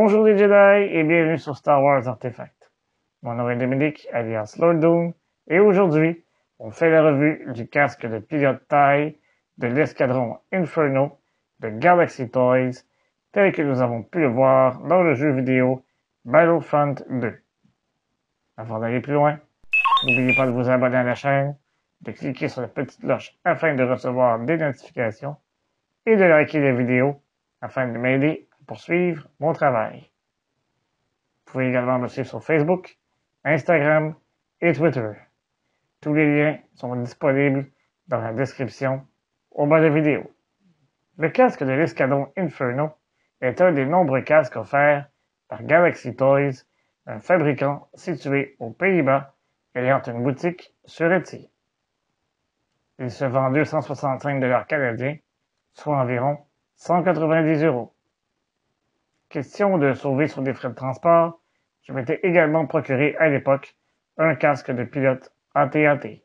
Bonjour les Jedi et bienvenue sur Star Wars Artefact. Mon nom est Dominique, alias Lord Doom, et aujourd'hui, on fait la revue du casque de pilote taille de l'escadron Inferno de Galaxy Toys, tel que nous avons pu le voir dans le jeu vidéo Battlefront 2. Avant d'aller plus loin, n'oubliez pas de vous abonner à la chaîne, de cliquer sur la petite cloche afin de recevoir des notifications et de liker la vidéo afin de m'aider à poursuivre mon travail. Vous pouvez également me suivre sur Facebook, Instagram et Twitter. Tous les liens sont disponibles dans la description au bas de la vidéo. Le casque de l'escadron Inferno est un des nombreux casques offerts par Galaxy Toys, un fabricant situé aux Pays-Bas ayant une boutique sur Etsy. Il se vend 265 $ canadiens, soit environ 190 €. Question de sauver sur des frais de transport, je m'étais également procuré à l'époque un casque de pilote AT-AT.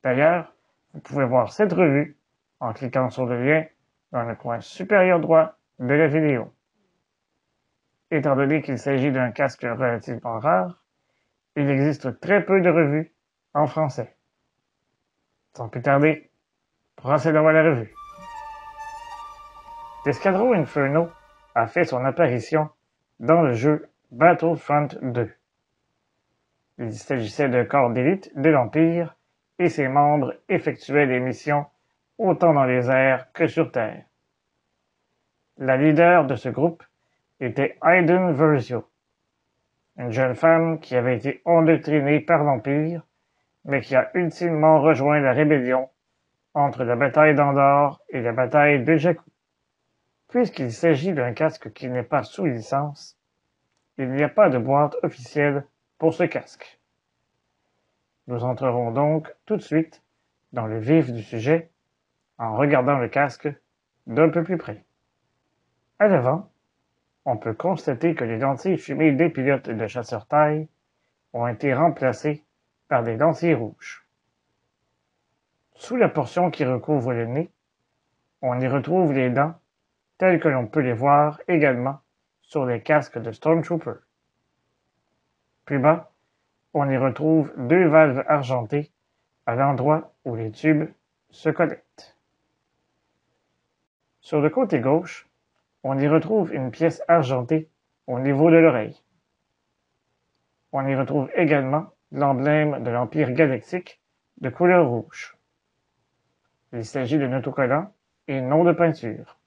D'ailleurs, vous pouvez voir cette revue en cliquant sur le lien dans le coin supérieur droit de la vidéo. Étant donné qu'il s'agit d'un casque relativement rare, il existe très peu de revues en français. Sans plus tarder, procédons à la revue. L'escadron Inferno a fait son apparition dans le jeu Battlefront 2. Il s'agissait d'un corps d'élite de l'Empire et ses membres effectuaient des missions autant dans les airs que sur Terre. La leader de ce groupe était Iden Versio, une jeune femme qui avait été endoctrinée par l'Empire, mais qui a ultimement rejoint la rébellion entre la bataille d'Andorre et la bataille de Jakku. Puisqu'il s'agit d'un casque qui n'est pas sous licence, il n'y a pas de boîte officielle pour ce casque. Nous entrerons donc tout de suite dans le vif du sujet en regardant le casque d'un peu plus près. À l'avant, on peut constater que les lentilles fumées des pilotes de chasseurs taille ont été remplacées par des lentilles rouges. Sous la portion qui recouvre le nez, on y retrouve les dents telles que l'on peut les voir également sur les casques de Stormtrooper. Plus bas, on y retrouve deux valves argentées à l'endroit où les tubes se connectent. Sur le côté gauche, on y retrouve une pièce argentée au niveau de l'oreille. On y retrouve également l'emblème de l'Empire galactique de couleur rouge. Il s'agit d'un autocollant et non de peinture.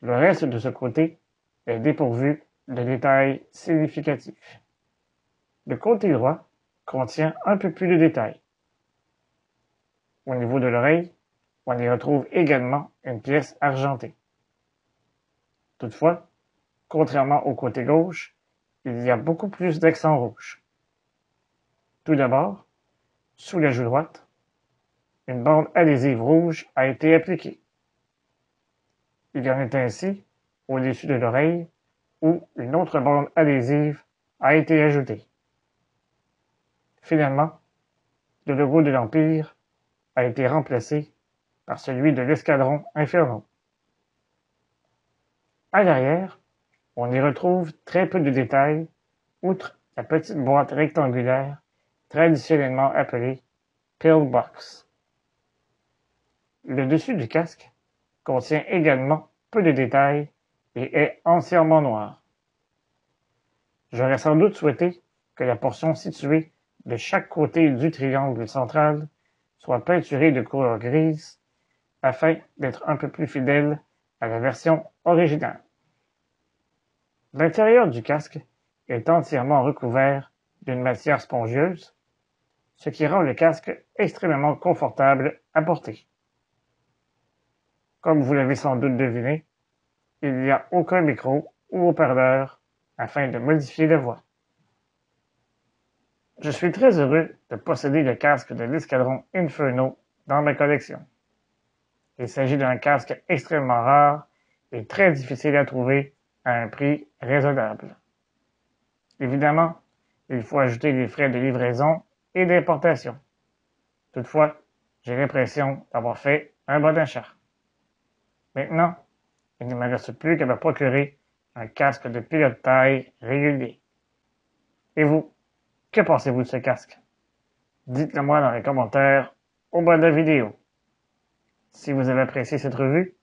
Le reste de ce côté est dépourvu de détails significatifs. Le côté droit contient un peu plus de détails. Au niveau de l'oreille, on y retrouve également une pièce argentée. Toutefois, contrairement au côté gauche, il y a beaucoup plus d'accents rouges. Tout d'abord, sous la joue droite, une bande adhésive rouge a été appliquée. Il y en est ainsi au-dessus de l'oreille où une autre bande adhésive a été ajoutée. Finalement, le logo de l'Empire a été remplacé par celui de l'escadron Inferno. À l'arrière, on y retrouve très peu de détails, outre la petite boîte rectangulaire traditionnellement appelée Pillbox. Le dessus du casque contient également peu de détails et est entièrement noir. J'aurais sans doute souhaité que la portion située de chaque côté du triangle central soit peinturée de couleur grise afin d'être un peu plus fidèle à la version originale. L'intérieur du casque est entièrement recouvert d'une matière spongieuse, ce qui rend le casque extrêmement confortable à porter. Comme vous l'avez sans doute deviné, il n'y a aucun micro ou haut-parleur afin de modifier la voix. Je suis très heureux de posséder le casque de l'escadron Inferno dans ma collection. Il s'agit d'un casque extrêmement rare et très difficile à trouver à un prix raisonnable. Évidemment, il faut ajouter les frais de livraison et d'importation. Toutefois, j'ai l'impression d'avoir fait un bon achat. Maintenant, il ne me reste plus qu'à me procurer un casque de pilotage régulier. Et vous, que pensez-vous de ce casque? Dites-le moi dans les commentaires au bas de la vidéo. Si vous avez apprécié cette revue,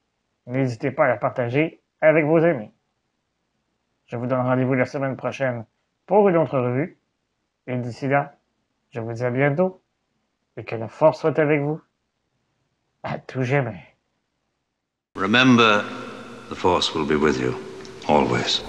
n'hésitez pas à la partager avec vos amis. Je vous donne rendez-vous la semaine prochaine pour une autre revue. Et d'ici là, je vous dis à bientôt et que la force soit avec vous. À tout jamais. Remember, the Force will be with you, always.